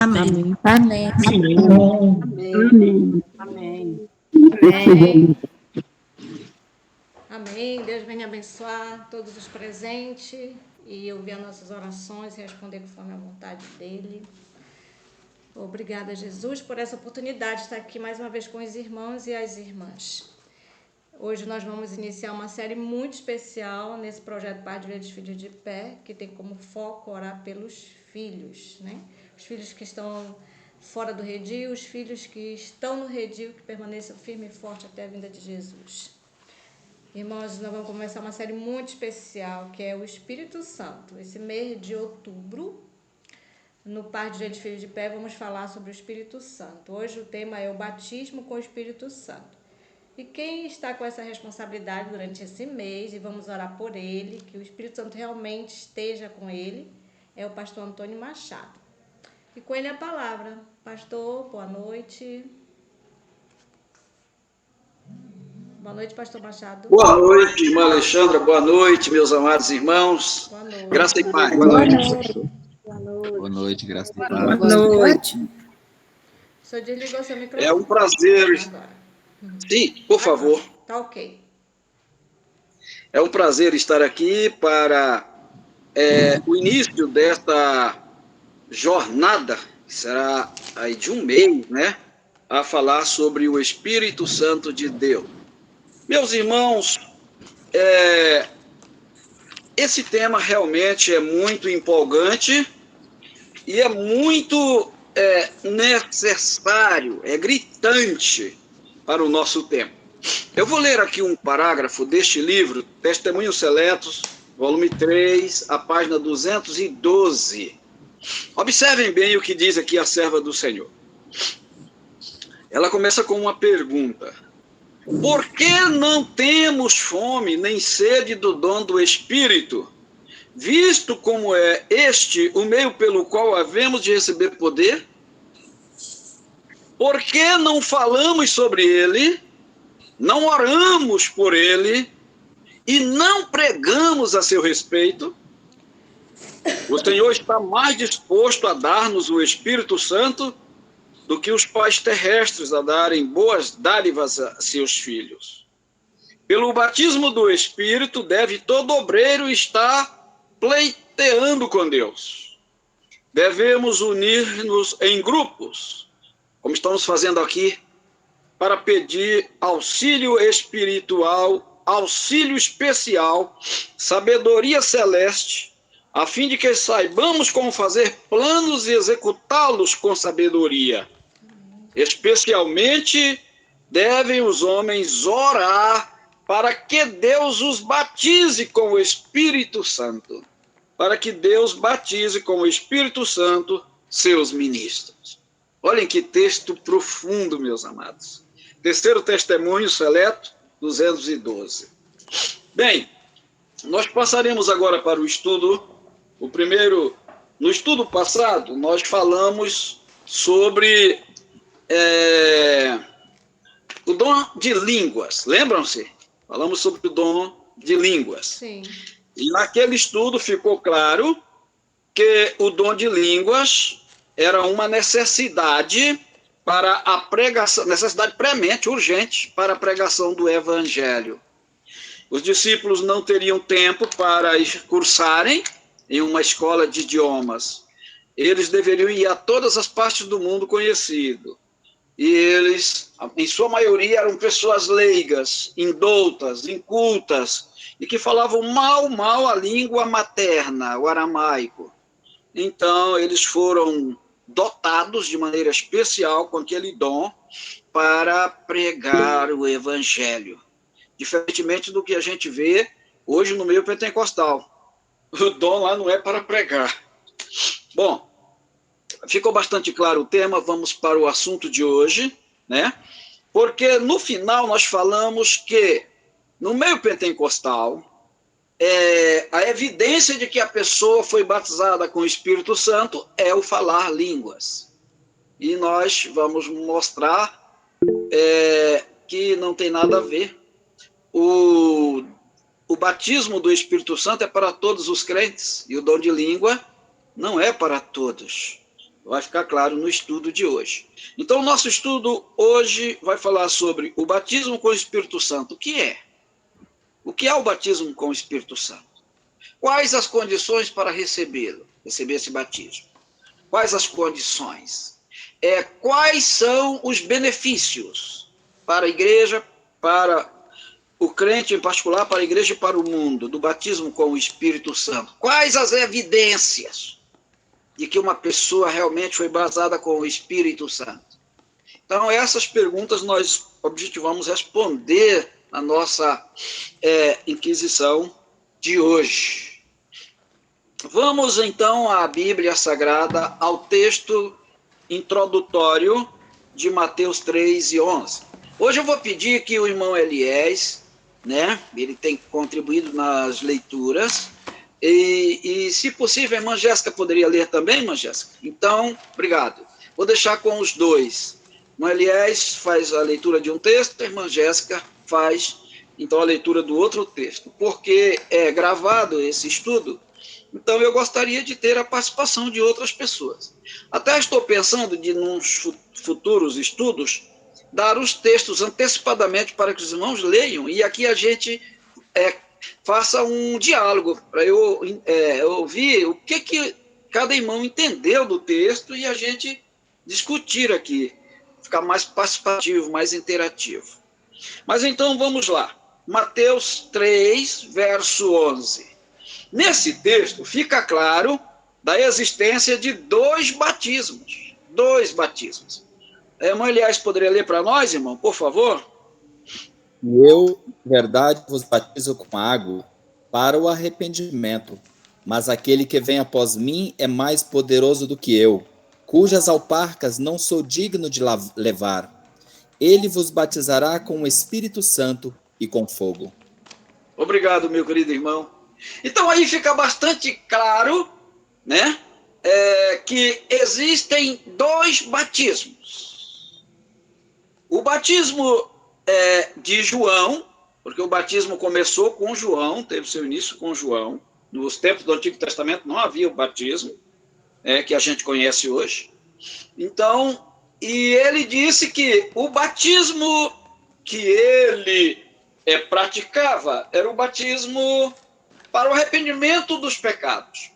Amém. Amém. Amém. Amém. Amém. Amém. Deus venha abençoar todos os presentes e ouvir as nossas orações e responder conforme a vontade dele. Obrigada, Jesus, por essa oportunidade de estar aqui mais uma vez com os irmãos e as irmãs. Hoje nós vamos iniciar uma série muito especial nesse projeto Pai de Vida dos Filhos de Pé, que tem como foco orar pelos filhos, né? Os filhos que estão fora do redil, os filhos que estão no redil, que permaneçam firme e forte até a vinda de Jesus. Irmãos, nós vamos começar uma série muito especial, que é o Espírito Santo. Esse mês de outubro, no Pai de Vida dos Filhos de Pé, vamos falar sobre o Espírito Santo. Hoje o tema é o batismo com o Espírito Santo. E quem está com essa responsabilidade durante esse mês, e vamos orar por ele, que o Espírito Santo realmente esteja com ele, é o pastor Antônio Machado. E com ele a palavra. Pastor, boa noite. Boa noite, pastor Machado. Boa noite, irmã Alexandra. Boa noite, meus amados irmãos. Boa noite. Graça e paz. Boa noite. Boa noite. Boa noite, graças a Boa Deus. noite. O senhor desligou seu microfone. É um prazer. Agora. Sim, por favor. Tá ok. É um prazer estar aqui para o início desta jornada, que será aí de um mês, né? A falar sobre o Espírito Santo de Deus. Meus irmãos, esse tema realmente é muito empolgante e é muito necessário, é gritante para o nosso tempo. Eu vou ler aqui um parágrafo deste livro, Testemunhos Seletos, volume 3, a página 212. Observem bem o que diz aqui a serva do Senhor. Ela começa com uma pergunta. Por que não temos fome nem sede do dom do Espírito, visto como é este o meio pelo qual havemos de receber poder? Por que não falamos sobre ele, não oramos por ele e não pregamos a seu respeito? O Senhor está mais disposto a dar-nos o Espírito Santo do que os pais terrestres a darem boas dádivas a seus filhos. Pelo batismo do Espírito, deve todo obreiro estar pleiteando com Deus. Devemos unir-nos em grupos, como estamos fazendo aqui, para pedir auxílio espiritual, auxílio especial, sabedoria celeste, a fim de que saibamos como fazer planos e executá-los com sabedoria. Especialmente, devem os homens orar para que Deus os batize com o Espírito Santo. Para que Deus batize com o Espírito Santo seus ministros. Olhem que texto profundo, meus amados. Terceiro testemunho seleto, 212. Bem, nós passaremos agora para o estudo. O primeiro, no estudo passado, nós falamos sobre o dom de línguas. Lembram-se? Falamos sobre o dom de línguas. Sim. E naquele estudo ficou claro que o dom de línguas era uma necessidade para a pregação, necessidade premente, urgente, para a pregação do Evangelho. Os discípulos não teriam tempo para cursarem em uma escola de idiomas. Eles deveriam ir a todas as partes do mundo conhecido. E eles, em sua maioria, eram pessoas leigas, indoutas, incultas, e que falavam mal a língua materna, o aramaico. Então, eles foram dotados de maneira especial com aquele dom para pregar o Evangelho. Diferentemente do que a gente vê hoje no meio pentecostal. O dom lá não é para pregar. Bom, ficou bastante claro o tema, vamos para o assunto de hoje, né? Porque no final nós falamos que no meio pentecostal, a evidência de que a pessoa foi batizada com o Espírito Santo é o falar línguas. E nós vamos mostrar que não tem nada a ver. O batismo do Espírito Santo é para todos os crentes, e o dom de língua não é para todos. Vai ficar claro no estudo de hoje. Então, o nosso estudo hoje vai falar sobre o batismo com o Espírito Santo. O que é? O que é o batismo com o Espírito Santo? Quais as condições para recebê-lo, receber esse batismo? Quais as condições? Quais são os benefícios para a igreja, para o crente em particular, para a igreja e para o mundo, do batismo com o Espírito Santo? Quais as evidências de que uma pessoa realmente foi batizada com o Espírito Santo? Então, essas perguntas nós objetivamos responder na nossa inquisição de hoje. Vamos, então, à Bíblia Sagrada, ao texto introdutório de Mateus 3 e 11. Hoje eu vou pedir que o irmão Eliés, né, ele tem contribuído nas leituras, e se possível, a irmã Jéssica poderia ler também, irmã Jéssica? Então, obrigado. Vou deixar com os dois. O irmão Eliés faz a leitura de um texto, a irmã Jéssica faz, então, a leitura do outro texto. Porque é gravado esse estudo, então eu gostaria de ter a participação de outras pessoas. Até estou pensando de, nos futuros estudos, dar os textos antecipadamente para que os irmãos leiam, e aqui a gente faça um diálogo, para eu ouvir o que cada irmão entendeu do texto e a gente discutir aqui, ficar mais participativo, mais interativo. Mas então vamos lá. Mateus 3, verso 11. Nesse texto fica claro da existência de dois batismos. Dois batismos. A irmã Elias poderia ler para nós, irmão, por favor? Eu, verdade, vos batizo com água para o arrependimento, mas aquele que vem após mim é mais poderoso do que eu, cujas alparcas não sou digno de levar. Ele vos batizará com o Espírito Santo e com fogo. Obrigado, meu querido irmão. Então aí fica bastante claro, né, que existem dois batismos. O batismo de João, porque o batismo começou com João, teve seu início com João. Nos tempos do Antigo Testamento não havia o batismo que a gente conhece hoje. Então, e ele disse que o batismo que ele praticava era o batismo para o arrependimento dos pecados.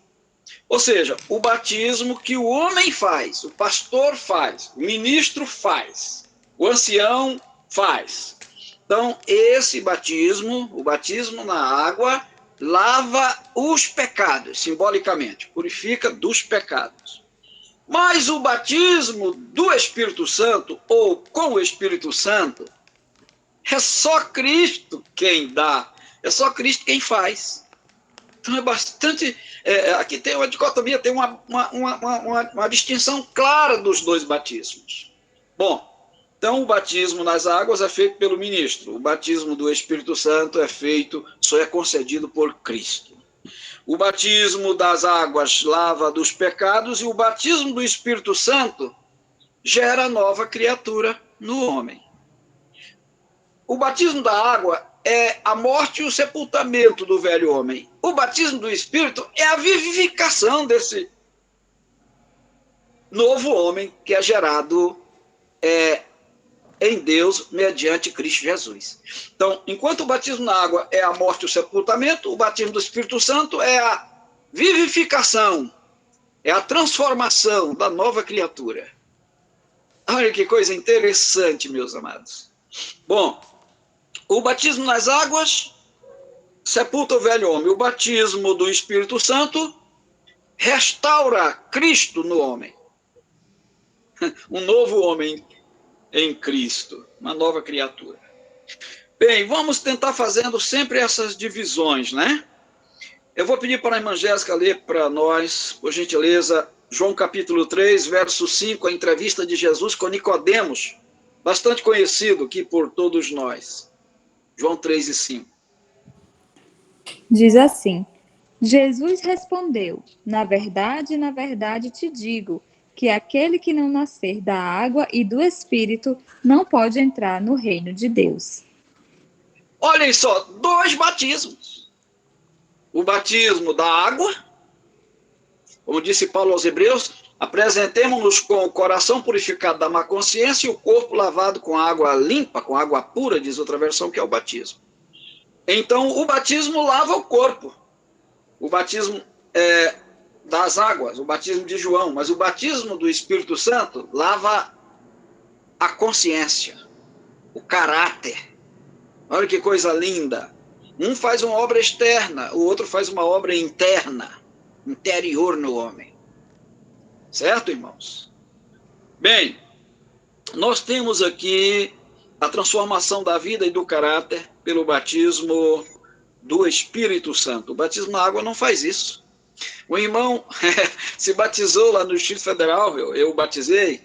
Ou seja, o batismo que o homem faz, o pastor faz, o ministro faz, o ancião faz. Então, esse batismo, o batismo na água, lava os pecados, simbolicamente, purifica dos pecados. Mas o batismo do Espírito Santo, ou com o Espírito Santo, é só Cristo quem dá, é só Cristo quem faz. Então é bastante... aqui tem uma dicotomia, tem uma distinção clara dos dois batismos. Bom, então o batismo nas águas é feito pelo ministro, o batismo do Espírito Santo só é concedido por Cristo. O batismo das águas lava dos pecados e o batismo do Espírito Santo gera nova criatura no homem. O batismo da água é a morte e o sepultamento do velho homem. O batismo do Espírito é a vivificação desse novo homem que é gerado em Deus mediante Cristo Jesus. Então, enquanto o batismo na água é a morte e o sepultamento, o batismo do Espírito Santo é a vivificação, é a transformação da nova criatura. Olha que coisa interessante, meus amados. Bom, o batismo nas águas sepulta o velho homem. O batismo do Espírito Santo restaura Cristo no homem. Um novo homem em Cristo, uma nova criatura. Bem, vamos tentar fazendo sempre essas divisões, né? Eu vou pedir para a irmã Jéssica ler para nós, por gentileza, João capítulo 3, verso 5, a entrevista de Jesus com Nicodemos, bastante conhecido aqui por todos nós. João 3 e 5. Diz assim: Jesus respondeu: na verdade te digo, que aquele que não nascer da água e do Espírito não pode entrar no reino de Deus. Olhem só, dois batismos. O batismo da água, como disse Paulo aos Hebreus, Apresentemo-nos com o coração purificado da má consciência e o corpo lavado com água limpa, com água pura, diz outra versão, que é o batismo. Então, o batismo lava o corpo. O batismo das águas, o batismo de João, mas o batismo do Espírito Santo lava a consciência, o caráter. Olha que coisa linda. Um faz uma obra externa, o outro faz uma obra interna, interior no homem. Certo, irmãos? Bem, nós temos aqui a transformação da vida e do caráter pelo batismo do Espírito Santo. O batismo na água não faz isso. O irmão se batizou lá no Distrito Federal, eu o batizei,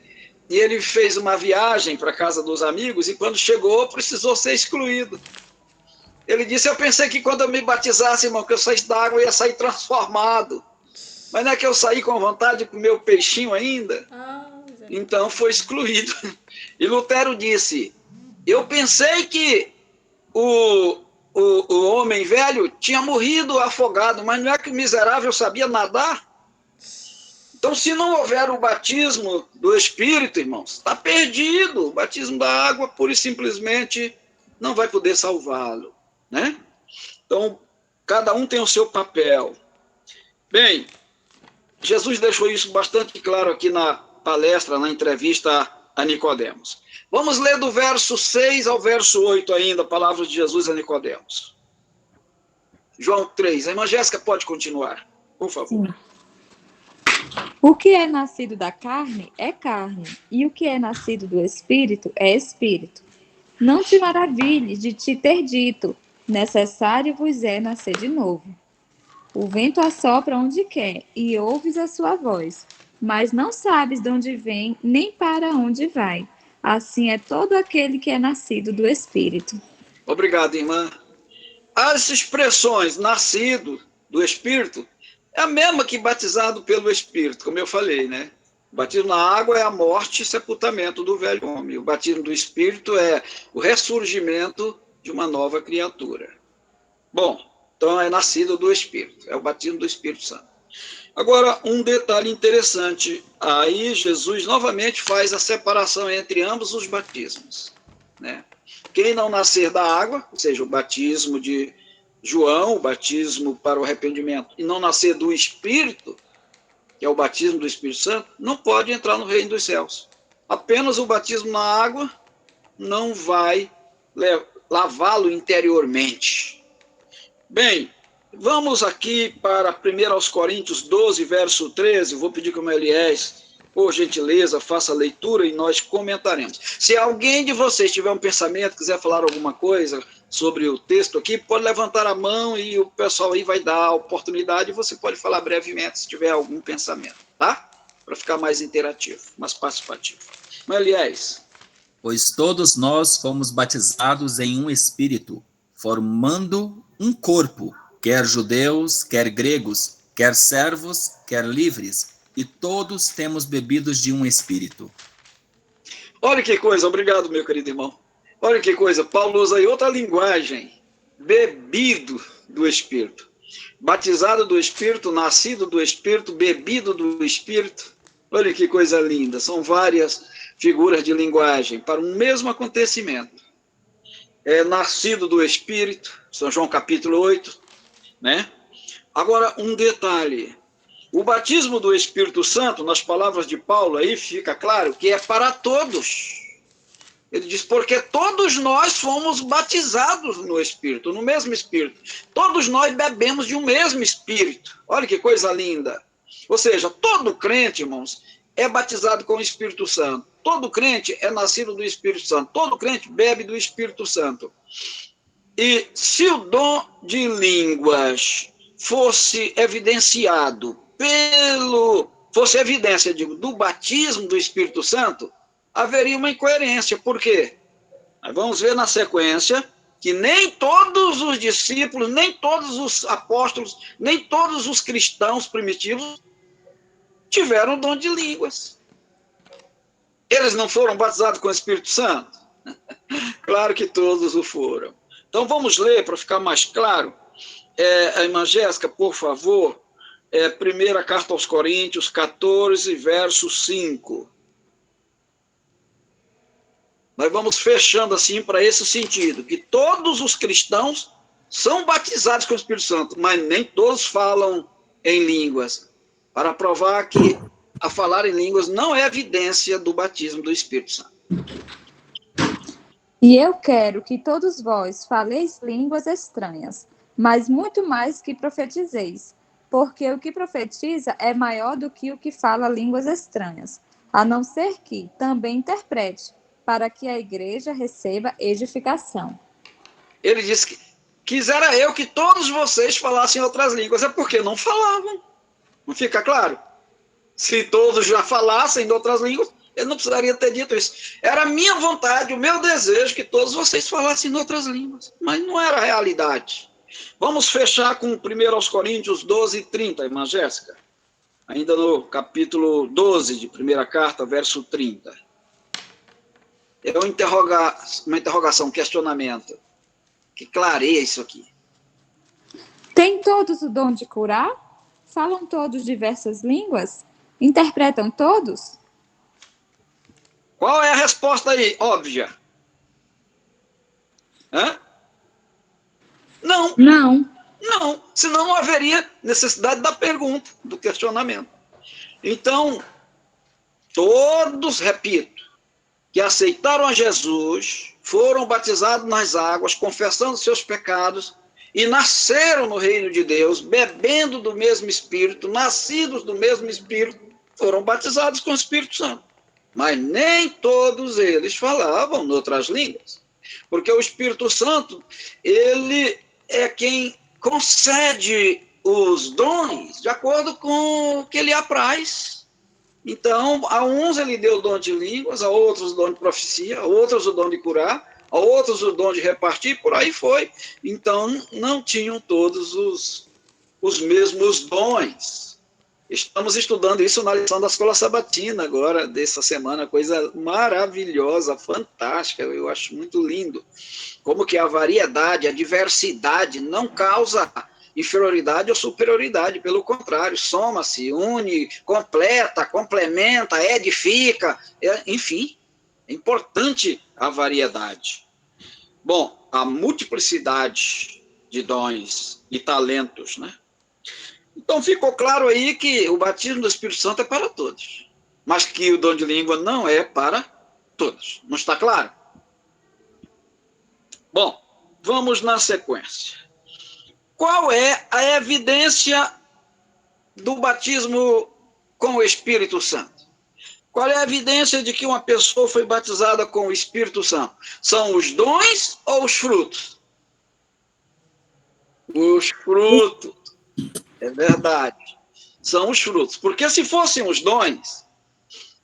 e ele fez uma viagem para a casa dos amigos e quando chegou precisou ser excluído. Ele disse, eu pensei que quando eu me batizasse, irmão, que eu saísse da água, eu ia sair transformado. Mas não é que eu saí com vontade de comer o peixinho ainda? Então foi excluído. E Lutero disse, eu pensei que o homem velho tinha morrido afogado, mas não é que o miserável sabia nadar? Então, se não houver o batismo do Espírito, irmãos, está perdido. O batismo da água, pura e simplesmente, não vai poder salvá-lo, né? Então, cada um tem o seu papel. Bem, Jesus deixou isso bastante claro aqui na palestra, na entrevista a Nicodemos. Vamos ler do verso 6 ao verso 8 ainda, palavras de Jesus a Nicodemos. João 3. A irmã Jéssica pode continuar, por favor. Sim. O que é nascido da carne é carne, e o que é nascido do Espírito é Espírito. Não te maravilhes de te ter dito, necessário vos é nascer de novo. O vento assopra onde quer, e ouves a sua voz, mas não sabes de onde vem, nem para onde vai. Assim é todo aquele que é nascido do Espírito. Obrigado, irmã. As expressões nascido do Espírito é a mesma que batizado pelo Espírito, como eu falei, né? O batismo na água é a morte e sepultamento do velho homem. O batismo do Espírito é o ressurgimento de uma nova criatura. Bom, então é nascido do Espírito, é o batismo do Espírito Santo. Agora, um detalhe interessante, aí Jesus novamente faz a separação entre ambos os batismos, né? Quem não nascer da água, ou seja, o batismo de João, o batismo para o arrependimento, e não nascer do Espírito, que é o batismo do Espírito Santo, não pode entrar no reino dos céus. Apenas o batismo na água não vai lavá-lo interiormente. Bem, vamos aqui para 1 Coríntios 12, verso 13. Vou pedir que o Eliés, por gentileza, faça a leitura e nós comentaremos. Se alguém de vocês tiver um pensamento, quiser falar alguma coisa sobre o texto aqui, pode levantar a mão e o pessoal aí vai dar a oportunidade e você pode falar brevemente se tiver algum pensamento, tá? Para ficar mais interativo, mais participativo. Eliés. Pois todos nós fomos batizados em um espírito, formando um corpo, quer judeus, quer gregos, quer servos, quer livres, e todos temos bebidos de um espírito. Olha que coisa, obrigado, meu querido irmão. Olha que coisa, Paulo usa aí outra linguagem, bebido do Espírito. Batizado do Espírito, nascido do Espírito, bebido do Espírito. Olha que coisa linda, são várias figuras de linguagem para um mesmo acontecimento. É nascido do Espírito, São João capítulo 8, né? Agora, um detalhe. O batismo do Espírito Santo, nas palavras de Paulo, aí fica claro que é para todos. Ele diz, porque todos nós fomos batizados no Espírito, no mesmo Espírito. Todos nós bebemos de um mesmo Espírito. Olha que coisa linda. Ou seja, todo crente, irmãos, é batizado com o Espírito Santo. Todo crente é nascido do Espírito Santo. Todo crente bebe do Espírito Santo. E se o dom de línguas fosse evidenciado fosse evidência, do batismo do Espírito Santo, haveria uma incoerência. Por quê? Nós vamos ver na sequência que nem todos os discípulos, nem todos os apóstolos, nem todos os cristãos primitivos tiveram o dom de línguas. Eles não foram batizados com o Espírito Santo? Claro que todos o foram. Então vamos ler para ficar mais claro. A irmã Jéssica, por favor, primeira carta aos Coríntios, 14, verso 5. Nós vamos fechando assim para esse sentido, que todos os cristãos são batizados com o Espírito Santo, mas nem todos falam em línguas, para provar que a falar em línguas não é evidência do batismo do Espírito Santo. E eu quero que todos vós faleis línguas estranhas, mas muito mais que profetizeis, porque o que profetiza é maior do que o que fala línguas estranhas, a não ser que também interprete, para que a igreja receba edificação. Ele disse que quisera eu que todos vocês falassem outras línguas, é porque não falavam. Não fica claro? Se todos já falassem de outras línguas, ele não precisaria ter dito isso. Era a minha vontade, o meu desejo que todos vocês falassem em outras línguas, mas não era a realidade. Vamos fechar com 1 Coríntios 12, 30, irmã Jéssica. Ainda no capítulo 12 de primeira carta, verso 30. É uma interrogação, um questionamento, que clareia isso aqui. Tem todos o dom de curar? Falam todos diversas línguas? Interpretam todos? Qual é a resposta aí? Óbvia. Hã? Não. Não. Não, senão não haveria necessidade da pergunta, do questionamento. Então, todos, repito, que aceitaram a Jesus, foram batizados nas águas, confessando seus pecados, e nasceram no reino de Deus, bebendo do mesmo Espírito, nascidos do mesmo Espírito, foram batizados com o Espírito Santo. Mas nem todos eles falavam em outras línguas, porque o Espírito Santo, ele é quem concede os dons de acordo com o que lhe apraz. Então, a uns ele deu o dom de línguas, a outros o dom de profecia, a outros o dom de curar, a outros o dom de repartir, por aí foi. Então, não tinham todos os mesmos dons. Estamos estudando isso na lição da Escola Sabatina agora, dessa semana, coisa maravilhosa, fantástica, eu acho muito lindo. Como que a variedade, a diversidade não causa inferioridade ou superioridade, pelo contrário, soma-se, une, completa, complementa, edifica, enfim, é importante a variedade. Bom, a multiplicidade de dons e talentos, né? Então ficou claro aí que o batismo do Espírito Santo é para todos, mas que o dom de língua não é para todos. Não está claro? Bom, vamos na sequência. Qual é a evidência do batismo com o Espírito Santo? Qual é a evidência de que uma pessoa foi batizada com o Espírito Santo? São os dons ou os frutos? Os frutos. É verdade. São os frutos. Porque se fossem os dons,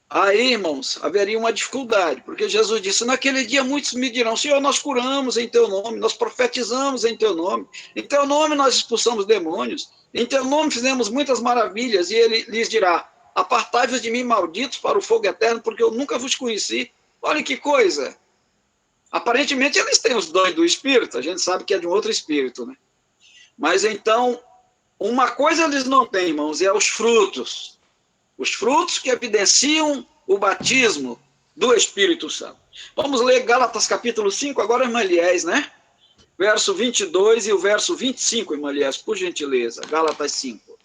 aí, irmãos, haveria uma dificuldade. Porque Jesus disse, naquele dia muitos me dirão, Senhor, nós curamos em teu nome, nós profetizamos em teu nome, em teu nome nós expulsamos demônios, em teu nome fizemos muitas maravilhas, e ele lhes dirá, apartai-vos de mim, malditos, para o fogo eterno, porque eu nunca vos conheci. Olha que coisa. Aparentemente eles têm os dons do Espírito, a gente sabe que é de um outro Espírito, né? Mas então, uma coisa eles não têm, irmãos, é os frutos. Os frutos que evidenciam o batismo do Espírito Santo. Vamos ler Gálatas capítulo 5, agora, irmã Liés, né? Verso 22 e o verso 25, irmã Liés, por gentileza. Gálatas 5.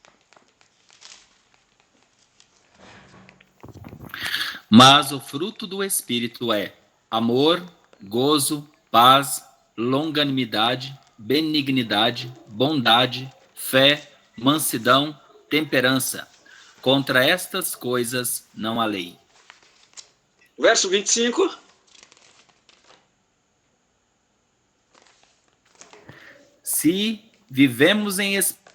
Mas o fruto do Espírito é amor, gozo, paz, longanimidade, benignidade, bondade, fé, mansidão, temperança. Contra estas coisas não há lei. Verso 25. Se vivemos em espírito.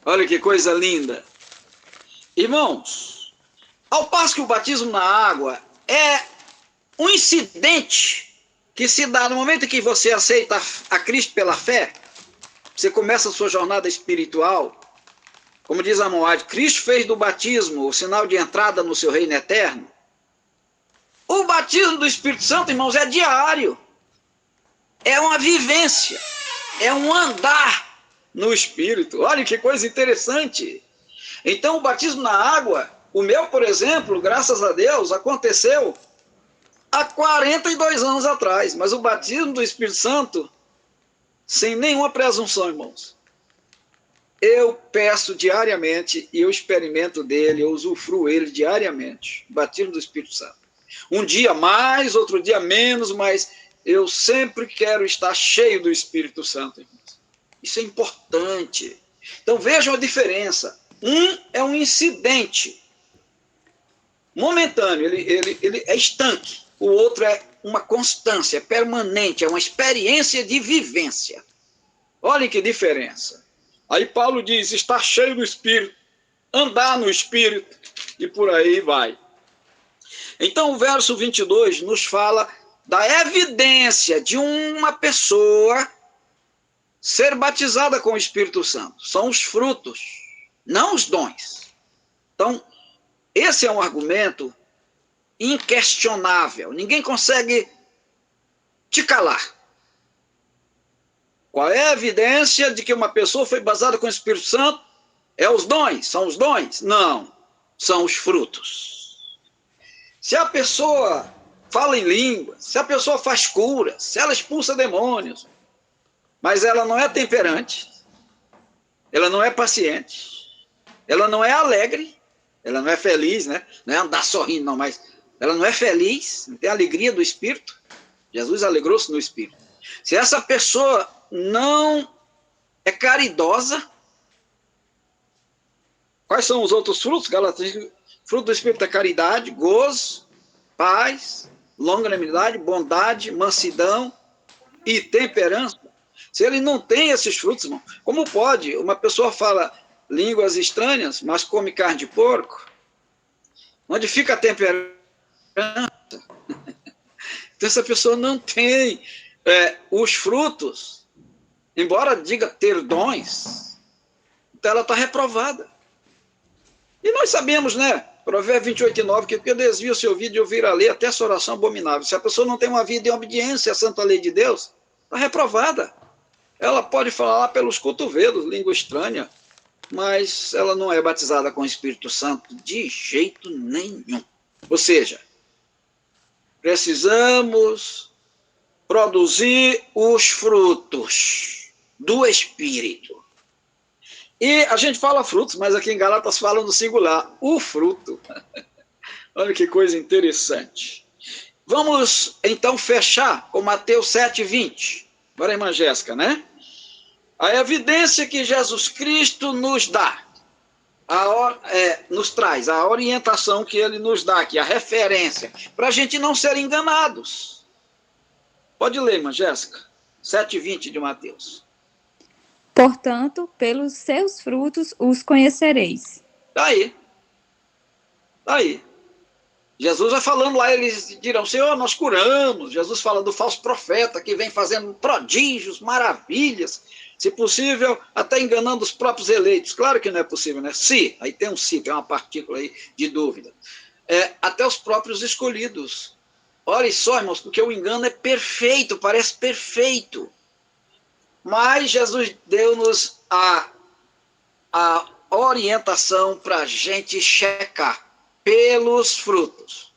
Olha que coisa linda. Irmãos, ao passo que o batismo na água é um incidente que se dá no momento em que você aceita a Cristo pela fé, você começa a sua jornada espiritual, como diz a Moad, Cristo fez do batismo o sinal de entrada no seu reino eterno. O batismo do Espírito Santo, irmãos, é diário. É uma vivência. é um andar no Espírito. Olha que coisa interessante. Então, o batismo na água, o meu, por exemplo, graças a Deus, aconteceu há 42 anos atrás, mas o batismo do Espírito Santo, sem nenhuma presunção, irmãos. Eu peço diariamente e eu experimento dele, eu usufruo ele diariamente, o batismo do Espírito Santo. Um dia mais, outro dia menos, mas eu sempre quero estar cheio do Espírito Santo, irmãos. Isso é importante. Então vejam a diferença. Um é um incidente momentâneo, ele é estanque. O outro é uma constância, é permanente, é uma experiência de vivência. Olhem que diferença. Aí Paulo diz, estar cheio do Espírito, andar no Espírito, e por aí vai. Então o verso 22 nos fala da evidência de uma pessoa ser batizada com o Espírito Santo. São os frutos, não os dons. Então, esse é um argumento inquestionável. Ninguém consegue te calar. Qual é a evidência de que uma pessoa foi batizada com o Espírito Santo? É os dons? São os dons? Não, são os frutos. Se a pessoa fala em línguas, se a pessoa faz curas, se ela expulsa demônios, mas ela não é temperante, ela não é paciente, ela não é alegre, ela não é feliz, né? Não é andar sorrindo, não, mas ela não é feliz, não tem alegria do Espírito. Jesus alegrou-se no Espírito. Se essa pessoa não é caridosa, quais são os outros frutos? Galatas, fruto do Espírito é caridade, gozo, paz, longanimidade, bondade, mansidão e temperança. Se ele não tem esses frutos, irmão, como pode? Uma pessoa fala línguas estranhas, mas come carne de porco? Onde fica a temperança? Então, essa pessoa não tem os frutos, embora diga ter dons, então ela está reprovada. E nós sabemos, né? Provérbios 28:9, que porque desvia o seu ouvido de ouvir a lei, até essa oração abominável. Se a pessoa não tem uma vida em obediência à santa lei de Deus, está reprovada. Ela pode falar lá pelos cotovelos, língua estranha, mas ela não é batizada com o Espírito Santo de jeito nenhum. Ou seja, precisamos produzir os frutos do Espírito. E a gente fala frutos, mas aqui em Gálatas fala no singular, o fruto. Olha que coisa interessante. Vamos, então, fechar com Mateus 7:20. Agora, irmã Jéssica, né? A evidência que Jesus Cristo nos dá, nos traz, a orientação que ele nos dá aqui, a referência, para a gente não ser enganados. Pode ler, irmã Jéssica. 7:20 de Mateus. Portanto, pelos seus frutos os conhecereis. Está aí. Está aí. Jesus vai falando lá, eles dirão, Senhor, nós curamos. Jesus fala do falso profeta que vem fazendo prodígios, maravilhas, se possível, até enganando os próprios eleitos. Claro que não é possível, né? Se, aí tem um se, tem uma partícula aí de dúvida. Até os próprios escolhidos. Olha só, irmãos, porque o engano é perfeito, parece perfeito. Mas Jesus deu-nos a orientação para a gente checar pelos frutos.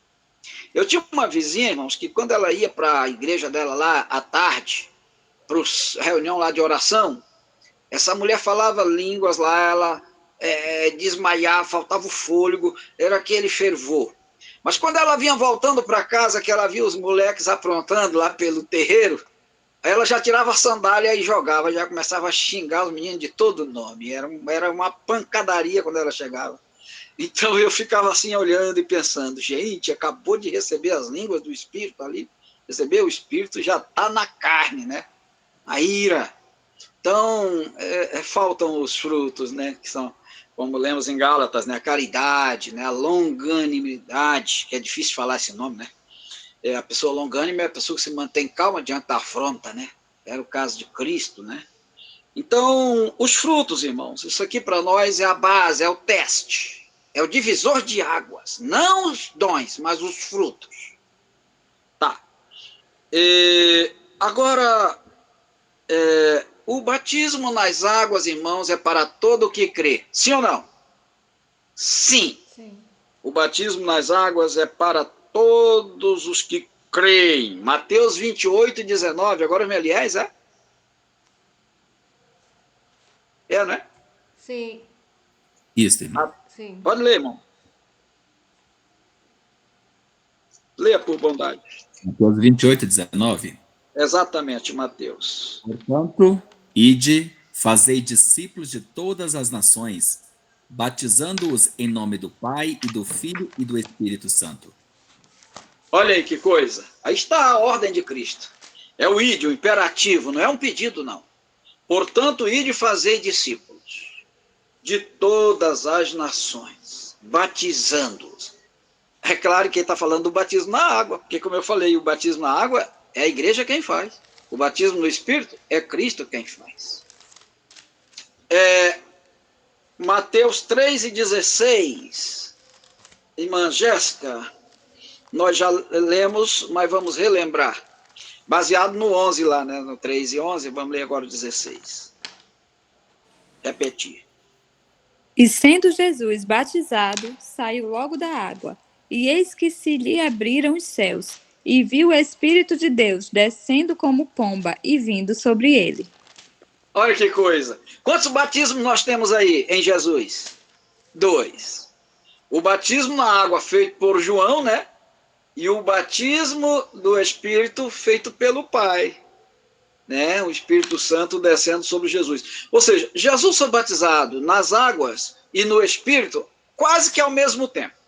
Eu tinha uma vizinha, irmãos, que quando ela ia para a igreja dela lá à tarde, para a reunião lá de oração, essa mulher falava línguas lá, ela desmaiava, faltava o fôlego, era aquele fervor. Mas quando ela vinha voltando para casa, que ela via os moleques aprontando lá pelo terreiro, ela já tirava a sandália e jogava, já começava a xingar os meninos de todo nome. Era uma pancadaria quando ela chegava. Então eu ficava assim olhando e pensando, gente, acabou de receber as línguas do Espírito ali, receber o Espírito já está na carne, né? A ira. Então, faltam os frutos, né? Que são, como lemos em Gálatas, né? A caridade, né? A longanimidade, que é difícil falar esse nome, né? A pessoa longânime é a pessoa que se mantém calma diante da afronta, né? Era o caso de Cristo, né? Então, os frutos, irmãos, isso aqui para nós é a base, é o teste, é o divisor de águas, não os dons, mas os frutos. Tá. Agora, o batismo nas águas, irmãos, é para todo o que crê. Sim ou não? Sim. Sim. O batismo nas águas é para todos os que creem. Mateus 28, 19. Agora, Meliés, é? É, né? Sim. Isso, irmão. Sim. Pode ler, irmão. Leia por bondade. Mateus 28, 19. Exatamente, Mateus. Portanto, ide, fazei discípulos de todas as nações, batizando-os em nome do Pai e do Filho e do Espírito Santo. Olha aí que coisa. Aí está a ordem de Cristo. É o ide, o imperativo, não é um pedido, não. Portanto, ide fazer discípulos de todas as nações, batizando-os. É claro que ele está falando do batismo na água, porque, como eu falei, o batismo na água é a igreja quem faz. O batismo no Espírito é Cristo quem faz. Mateus 3:16. Irmã Jéssica, nós já lemos, mas vamos relembrar. Baseado no 11 lá, né? No 3 e 11, vamos ler agora o 16. Repetir. E sendo Jesus batizado, saiu logo da água. E eis que se lhe abriram os céus, e viu o Espírito de Deus descendo como pomba e vindo sobre ele. Olha que coisa. Quantos batismos nós temos aí em Jesus? 2. O batismo na água feito por João, né? E o batismo do Espírito feito pelo Pai, né? O Espírito Santo descendo sobre Jesus. Ou seja, Jesus foi batizado nas águas e no Espírito quase que ao mesmo tempo.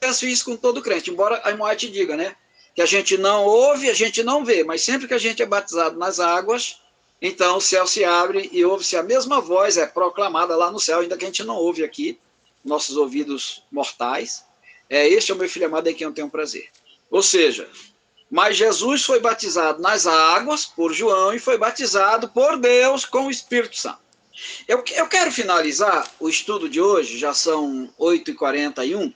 Eu penso isso com todo crente, embora a irmã te diga, né? Que a gente não ouve, a gente não vê, mas sempre que a gente é batizado nas águas, então o céu se abre e ouve-se a mesma voz, é proclamada lá no céu, ainda que a gente não ouve aqui, nossos ouvidos mortais. Este é o meu filho amado em quem eu tenho prazer. Ou seja, mas Jesus foi batizado nas águas por João e foi batizado por Deus com o Espírito Santo. Eu quero finalizar o estudo de hoje, já são 8h41,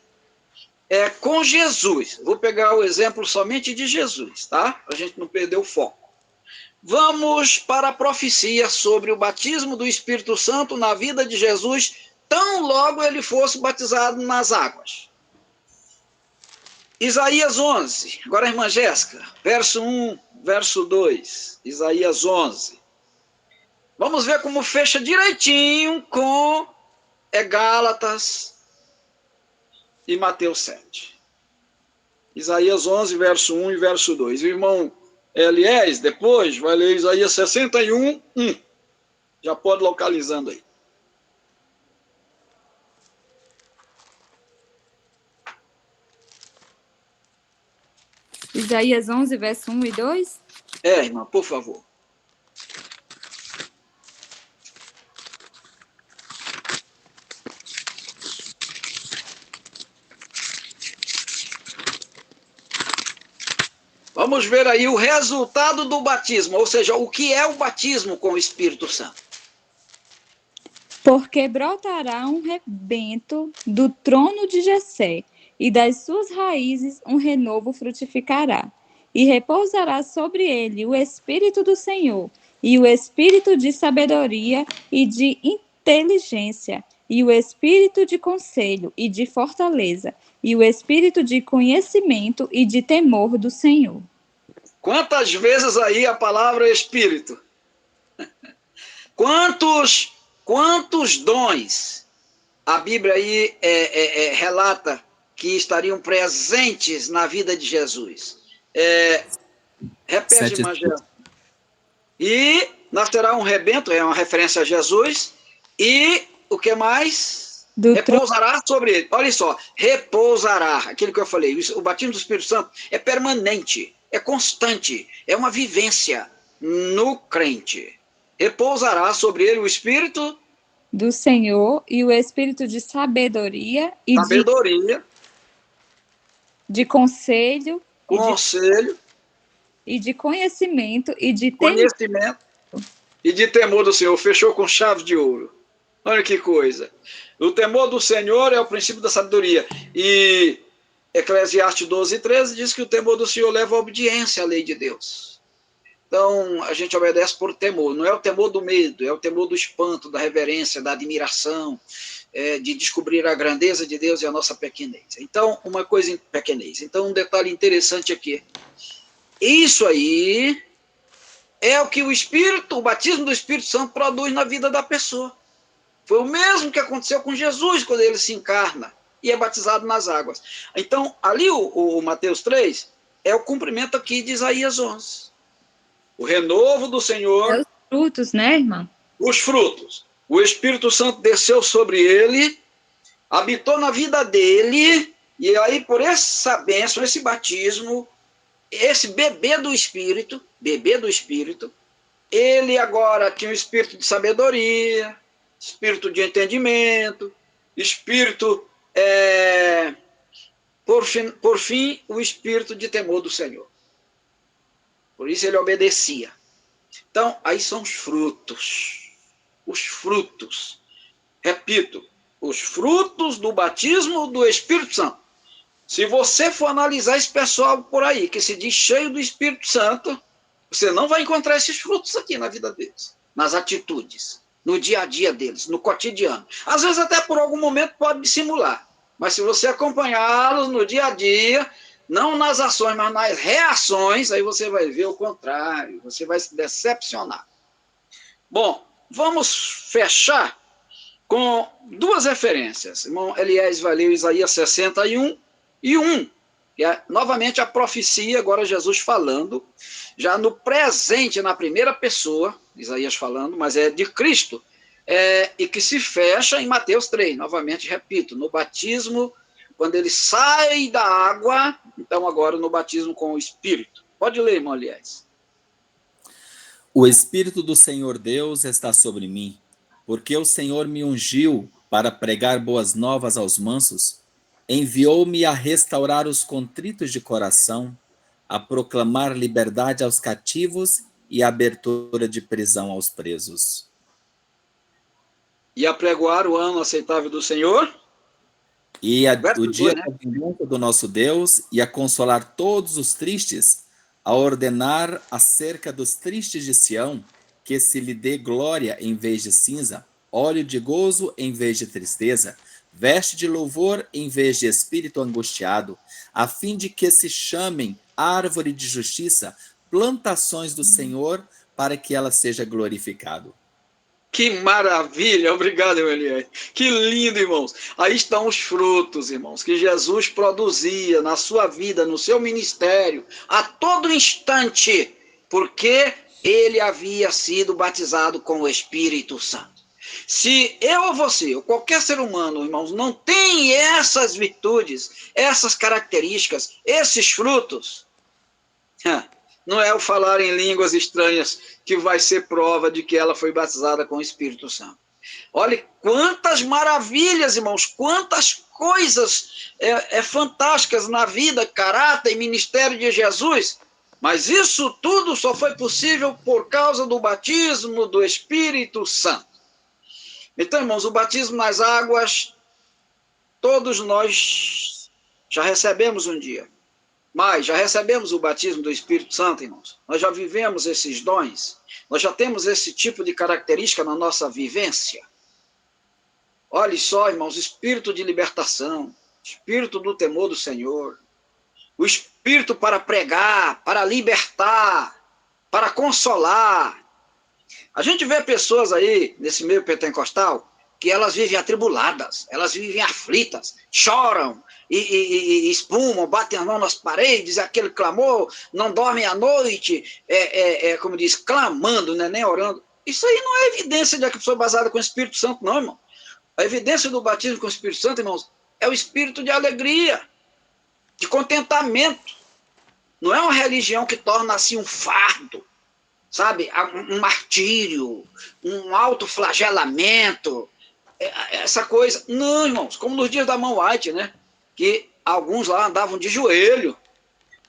com Jesus. Vou pegar o exemplo somente de Jesus, tá? Para a gente não perder o foco. Vamos para a profecia sobre o batismo do Espírito Santo na vida de Jesus, tão logo ele fosse batizado nas águas. Isaías 11, agora a irmã Jéssica, verso 1, verso 2, Isaías 11. Vamos ver como fecha direitinho com Gálatas e Mateus 7. Isaías 11, verso 1 e verso 2. O irmão Eliés, depois, vai ler Isaías 61, 1. Já pode localizando aí. Isaías 11, verso 1 e 2. Irmã, por favor. Vamos ver aí o resultado do batismo, ou seja, o que é o batismo com o Espírito Santo. Porque brotará um rebento do trono de Jessé, e das suas raízes um renovo frutificará. E repousará sobre ele o Espírito do Senhor, e o Espírito de sabedoria e de inteligência, e o Espírito de conselho e de fortaleza, e o Espírito de conhecimento e de temor do Senhor. Quantas vezes aí a palavra Espírito? Quantos dons a Bíblia aí relata que estariam presentes na vida de Jesus? Repete, irmã Jéssica. E nascerá um rebento, é uma referência a Jesus, e o que mais? Repousará sobre ele. Olha só, repousará, aquilo que eu falei, o batismo do Espírito Santo é permanente, é constante, é uma vivência no crente. Repousará sobre ele o Espírito do Senhor e o Espírito de sabedoria e de conselho e de conhecimento e de temor do Senhor. Fechou com chave de ouro. Olha que coisa. O temor do Senhor é o princípio da sabedoria. E Eclesiastes 12:13 diz que o temor do Senhor leva a obediência à lei de Deus. Então, a gente obedece por temor. Não é o temor do medo, é o temor do espanto, da reverência, da admiração, de descobrir a grandeza de Deus e a nossa pequenez. Então, uma coisa em pequenez. Então, um detalhe interessante aqui. Isso aí é o que o batismo do Espírito Santo produz na vida da pessoa. Foi o mesmo que aconteceu com Jesus quando ele se encarna e é batizado nas águas. Então, ali o Mateus 3 é o cumprimento aqui de Isaías 11. O renovo do Senhor. É os frutos, né, irmão? Os frutos. O Espírito Santo desceu sobre ele, habitou na vida dele, e aí por essa bênção, esse batismo, esse bebê do Espírito, ele agora tinha o espírito de sabedoria, espírito de entendimento, espírito, por fim, o espírito de temor do Senhor. Por isso ele obedecia. Então, aí são os frutos. Os frutos. Repito, os frutos do batismo do Espírito Santo. Se você for analisar esse pessoal por aí, que se diz cheio do Espírito Santo, você não vai encontrar esses frutos aqui na vida deles, nas atitudes, no dia a dia deles, no cotidiano. Às vezes até por algum momento pode dissimular, mas se você acompanhá-los no dia a dia, não nas ações, mas nas reações, aí você vai ver o contrário, você vai se decepcionar. Bom, vamos fechar com duas referências. Irmão Eliés vai ler Isaías 61 e 1, que é novamente a profecia, agora Jesus falando, já no presente, na primeira pessoa, Isaías falando, mas é de Cristo, e que se fecha em Mateus 3, novamente repito, no batismo, quando ele sai da água, então agora no batismo com o Espírito. Pode ler, irmão Eliés. O Espírito do Senhor Deus está sobre mim, porque o Senhor me ungiu para pregar boas novas aos mansos, enviou-me a restaurar os contritos de coração, a proclamar liberdade aos cativos e abertura de prisão aos presos. E a pregoar o ano aceitável do Senhor. E o dia da vingança do nosso Deus, e a consolar todos os tristes, a ordenar acerca dos tristes de Sião, que se lhe dê glória em vez de cinza, óleo de gozo em vez de tristeza, veste de louvor em vez de espírito angustiado, a fim de que se chamem árvore de justiça, plantações do Senhor, para que ela seja glorificado. Que maravilha, obrigado, Eliel. Que lindo, irmãos. Aí estão os frutos, irmãos, que Jesus produzia na sua vida, no seu ministério, a todo instante, porque ele havia sido batizado com o Espírito Santo. Se eu ou você, ou qualquer ser humano, irmãos, não tem essas virtudes, essas características, esses frutos, não é o falar em línguas estranhas que vai ser prova de que ela foi batizada com o Espírito Santo. Olha quantas maravilhas, irmãos, quantas coisas fantásticas na vida, caráter e ministério de Jesus, mas isso tudo só foi possível por causa do batismo do Espírito Santo. Então, irmãos, o batismo nas águas, todos nós já recebemos um dia. Mas já recebemos o batismo do Espírito Santo, irmãos. Nós já vivemos esses dons. Nós já temos esse tipo de característica na nossa vivência. Olhe só, irmãos, espírito de libertação, espírito do temor do Senhor, o espírito para pregar, para libertar, para consolar. A gente vê pessoas aí, nesse meio pentecostal, que elas vivem atribuladas, elas vivem aflitas, choram, e espumam, batem as mãos nas paredes, aquele clamor, não dormem à noite, como diz, clamando, né, nem orando. Isso aí não é evidência de que a pessoa é basada com o Espírito Santo, não, irmão. A evidência do batismo com o Espírito Santo, irmãos, é o espírito de alegria, de contentamento. Não é uma religião que torna assim um fardo, sabe, um martírio, um autoflagelamento, essa coisa. Não, irmãos, como nos dias da Mãe White, né? Que alguns lá andavam de joelho,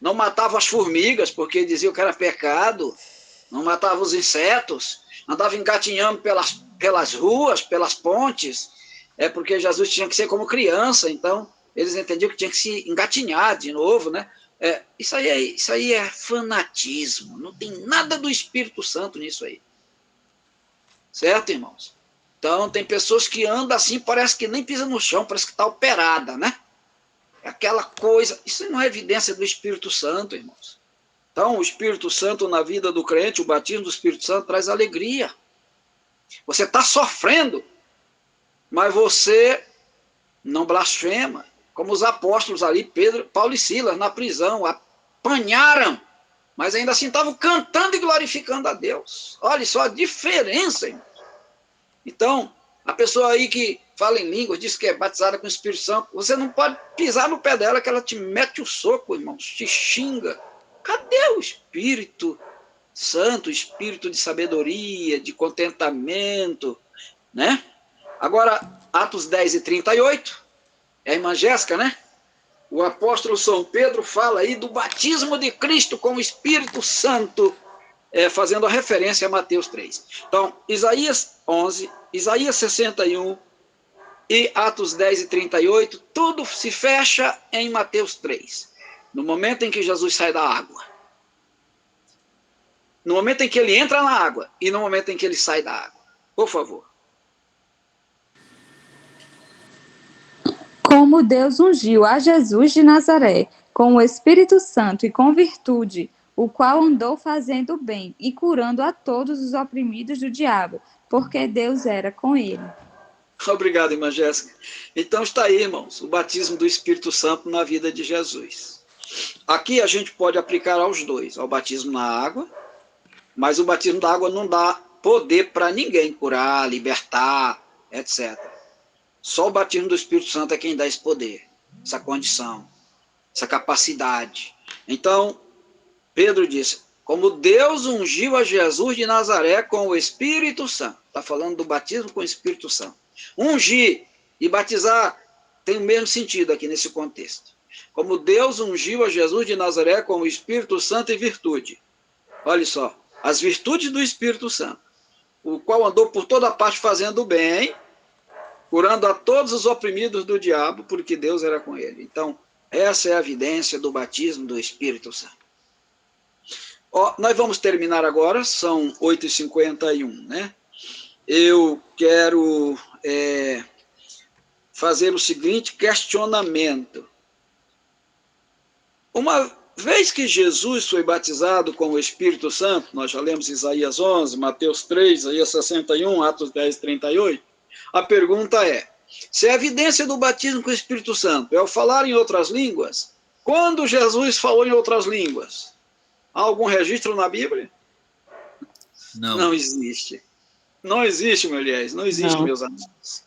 não matavam as formigas porque diziam que era pecado, não matavam os insetos, andavam engatinhando pelas ruas, pelas pontes, porque Jesus tinha que ser como criança, então eles entendiam que tinha que se engatinhar de novo, né? Isso aí é fanatismo, não tem nada do Espírito Santo nisso aí. Certo, irmãos? Então, tem pessoas que andam assim, parece que nem pisa no chão, parece que está operada, né? Aquela coisa, isso não é evidência do Espírito Santo, irmãos. Então, o Espírito Santo na vida do crente, o batismo do Espírito Santo traz alegria. Você está sofrendo, mas você não blasfema. Como os apóstolos ali, Pedro, Paulo e Silas, na prisão, apanharam, mas ainda assim estavam cantando e glorificando a Deus. Olha só a diferença, irmão. Então, a pessoa aí que fala em línguas, diz que é batizada com o Espírito Santo, você não pode pisar no pé dela que ela te mete o soco, irmão, te xinga. Cadê o Espírito Santo, o Espírito de sabedoria, de contentamento, né? Agora, Atos 10 e 38, é a irmã Jéssica, né? O apóstolo São Pedro fala aí do batismo de Cristo com o Espírito Santo, fazendo a referência a Mateus 3. Então, Isaías 11, Isaías 61 e Atos 10 e 38, tudo se fecha em Mateus 3. No momento em que Jesus sai da água. No momento em que ele entra na água e no momento em que ele sai da água. Por favor. Como Deus ungiu a Jesus de Nazaré com o Espírito Santo e com virtude, o qual andou fazendo bem e curando a todos os oprimidos do diabo, porque Deus era com ele. Obrigado, irmã Jéssica. Então está aí, irmãos, o batismo do Espírito Santo na vida de Jesus. Aqui a gente pode aplicar aos dois, ao batismo na água, mas o batismo da água não dá poder para ninguém curar, libertar, etc. Só o batismo do Espírito Santo é quem dá esse poder, essa condição, essa capacidade. Então, Pedro disse, como Deus ungiu a Jesus de Nazaré com o Espírito Santo. Está falando do batismo com o Espírito Santo. Ungir e batizar tem o mesmo sentido aqui nesse contexto. Como Deus ungiu a Jesus de Nazaré com o Espírito Santo e virtude. Olha só, as virtudes do Espírito Santo, o qual andou por toda parte fazendo o bem, curando a todos os oprimidos do diabo, porque Deus era com ele. Então, essa é a evidência do batismo do Espírito Santo. Nós vamos terminar agora, são 8h51, né? Eu quero fazer o seguinte questionamento. Uma vez que Jesus foi batizado com o Espírito Santo, nós já lemos Isaías 11, Mateus 3, Isaías 61, Atos 10, 38, a pergunta é, se a evidência do batismo com o Espírito Santo é o falar em outras línguas, quando Jesus falou em outras línguas? Há algum registro na Bíblia? Não. Não existe. Não existe, não existe, Não. meus amigos.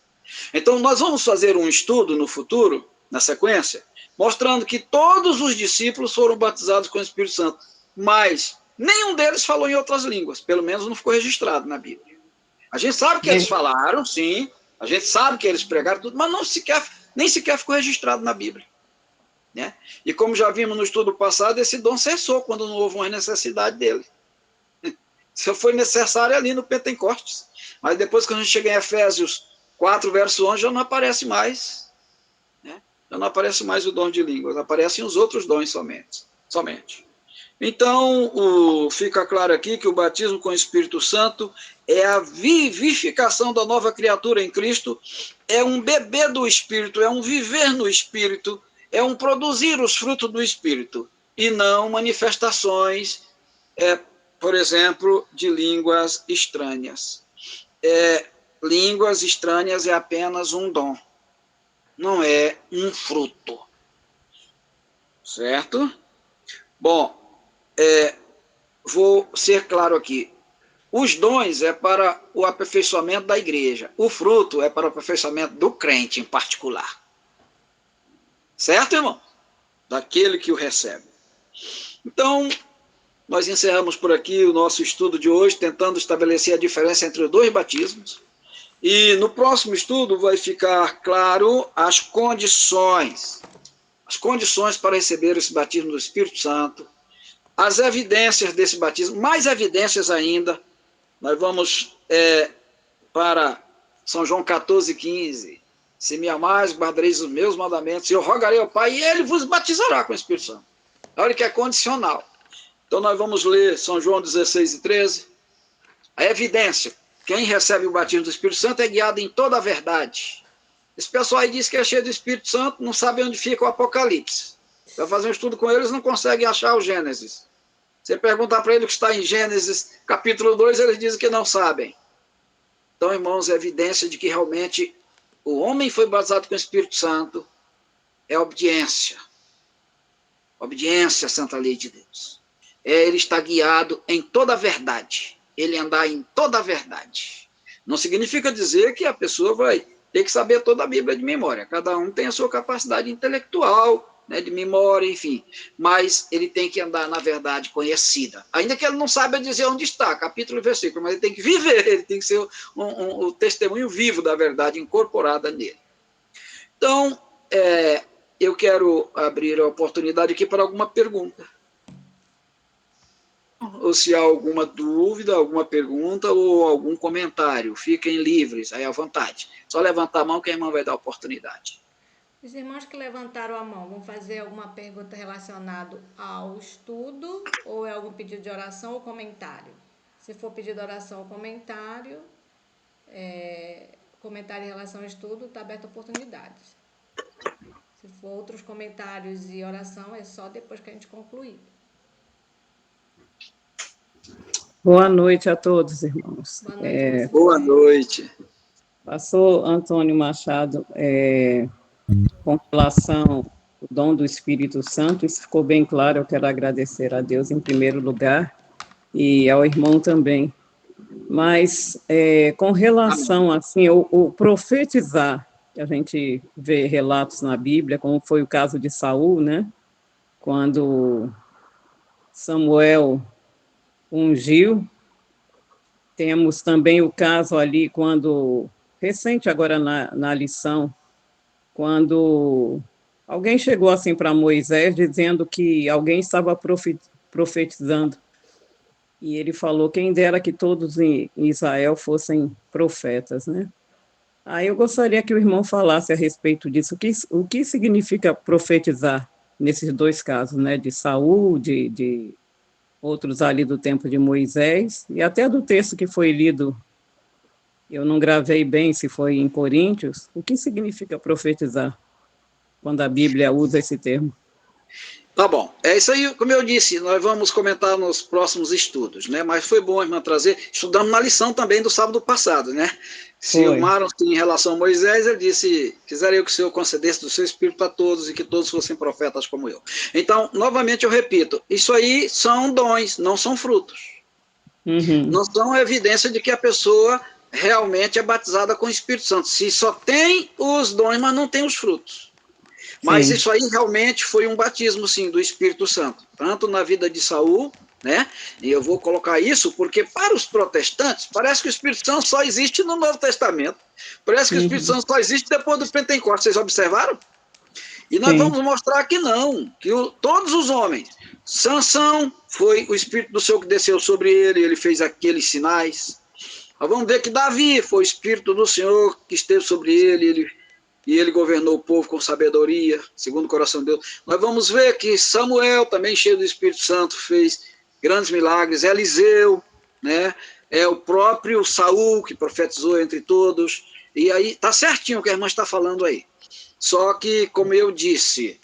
Então, nós vamos fazer um estudo no futuro, na sequência, mostrando que todos os discípulos foram batizados com o Espírito Santo, mas nenhum deles falou em outras línguas, pelo menos não ficou registrado na Bíblia. A gente sabe que eles falaram, sim, a gente sabe que eles pregaram tudo, mas nem sequer ficou registrado na Bíblia. Né? E como já vimos no estudo passado, esse dom cessou quando não houve uma necessidade dele. Só foi necessário ali no Pentecostes. Mas depois, quando a gente chega em Efésios 4, verso 11, já não aparece mais. Né? Já não aparece mais o dom de línguas, aparecem os outros dons somente. Então, fica claro aqui que o batismo com o Espírito Santo é a vivificação da nova criatura em Cristo, é um beber do Espírito, é um viver no Espírito, é um produzir os frutos do Espírito, e não manifestações, por exemplo, de línguas estranhas. Línguas estranhas é apenas um dom, não é um fruto. Certo? Bom, vou ser claro aqui. Os dons é para o aperfeiçoamento da igreja. O fruto é para o aperfeiçoamento do crente em particular. Certo, irmão? Daquele que o recebe. Então, nós encerramos por aqui o nosso estudo de hoje, tentando estabelecer a diferença entre os dois batismos. E no próximo estudo vai ficar claro as condições para receber esse batismo do Espírito Santo, as evidências desse batismo, mais evidências ainda. Nós vamos para São João 14,15. Se me amais, guardareis os meus mandamentos, e eu rogarei ao Pai, e ele vos batizará com o Espírito Santo. Olha que é condicional. Então, nós vamos ler São João 16 e 13. A evidência. Quem recebe o batismo do Espírito Santo é guiado em toda a verdade. Esse pessoal aí diz que é cheio do Espírito Santo, não sabe onde fica o Apocalipse. Vai fazer um estudo com eles, não conseguem achar o Gênesis. Você perguntar para ele o que está em Gênesis capítulo 2, eles dizem que não sabem. Então, irmãos, é evidência de que realmente o homem foi batizado com o Espírito Santo, é obediência. Obediência à santa lei de Deus. Ele está guiado em toda a verdade. Ele andar em toda a verdade. Não significa dizer que a pessoa vai ter que saber toda a Bíblia de memória. Cada um tem a sua capacidade intelectual, né, de memória, enfim. Mas ele tem que andar na verdade conhecida. Ainda que ele não saiba dizer onde está, capítulo e versículo, mas ele tem que viver, ele tem que ser o testemunho vivo da verdade incorporada nele. Então, eu quero abrir a oportunidade aqui para alguma pergunta. Ou se há alguma dúvida, alguma pergunta ou algum comentário, fiquem livres, aí à vontade. Só levantar a mão que a irmã vai dar a oportunidade. Os irmãos que levantaram a mão vão fazer alguma pergunta relacionada ao estudo ou é algum pedido de oração ou comentário? Se for pedido de oração ou comentário, comentário em relação ao estudo, está aberta a oportunidade. Se for outros comentários e oração, é só depois que a gente concluir. Boa noite a todos, irmãos. Boa noite. Boa noite. Pastor Antônio Machado, com relação ao dom do Espírito Santo, isso ficou bem claro. Eu quero agradecer a Deus em primeiro lugar e ao irmão também. Mas com relação assim, o profetizar, que a gente vê relatos na Bíblia, como foi o caso de Saul, né? Quando Samuel ungiu. Temos também o caso ali quando, recente agora na lição, quando alguém chegou assim para Moisés dizendo que alguém estava profetizando. E ele falou, quem dera que todos em Israel fossem profetas, né? Aí eu gostaria que o irmão falasse a respeito disso. O que significa profetizar nesses dois casos, né? De Saul, de outros ali do tempo de Moisés, e até do texto que foi lido, eu não gravei bem se foi em Coríntios, o que significa profetizar, quando a Bíblia usa esse termo? Tá bom, é isso aí, como eu disse, nós vamos comentar nos próximos estudos, né? Mas foi bom, irmã, trazer, estudamos na lição também do sábado passado, né? Ciumaram-se em relação a Moisés, ele disse, quiseria que o Senhor concedesse do seu Espírito a todos e que todos fossem profetas como eu. Então, novamente eu repito, isso aí são dons, não são frutos. Não são evidência de que a pessoa realmente é batizada com o Espírito Santo. Se só tem os dons, mas não tem os frutos. Mas isso aí realmente foi um batismo, sim, do Espírito Santo, tanto na vida de Saul, né? E eu vou colocar isso porque para os protestantes parece que o Espírito Santo só existe no Novo Testamento. Parece que o Espírito Santo só existe depois do Pentecostes. Vocês observaram? E nós vamos mostrar que não, que todos os homens. Sansão foi o Espírito do Senhor que desceu sobre ele, ele fez aqueles sinais. Nós vamos ver que Davi foi o Espírito do Senhor que esteve sobre ele, e ele governou o povo com sabedoria, segundo o coração de Deus. Nós vamos ver que Samuel, também cheio do Espírito Santo, fez grandes milagres. Eliseu, né? É o próprio Saul que profetizou entre todos. E aí, tá certinho o que a irmã está falando aí. Só que, como eu disse,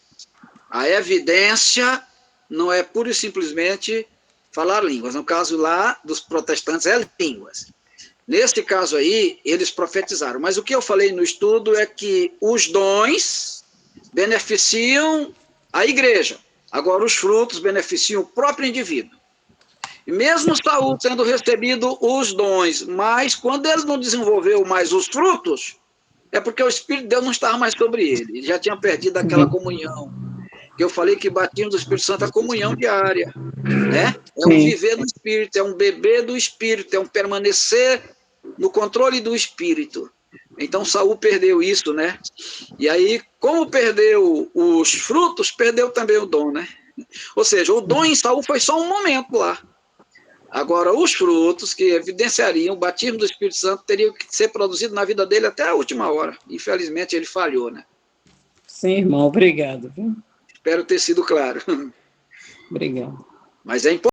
a evidência não é pura e simplesmente falar línguas. No caso lá dos protestantes é línguas. Nesse caso aí, eles profetizaram. Mas o que eu falei no estudo é que os dons beneficiam a igreja. Agora, os frutos beneficiam o próprio indivíduo. E mesmo Saul tendo recebido os dons, mas quando ele não desenvolveu mais os frutos, é porque o Espírito de Deus não estava mais sobre ele. Ele já tinha perdido aquela comunhão. Que eu falei que batismo do Espírito Santo é a comunhão diária, né? É um viver do Espírito, é um beber do Espírito, é um permanecer no controle do Espírito. Então Saul perdeu isso, né? E aí, como perdeu os frutos, perdeu também o dom, né? Ou seja, o dom em Saul foi só um momento lá. Agora, os frutos que evidenciariam o batismo do Espírito Santo teriam que ser produzidos na vida dele até a última hora. Infelizmente, ele falhou, né? Sim, irmão, obrigado. Espero ter sido claro. Obrigada. Mas é importante.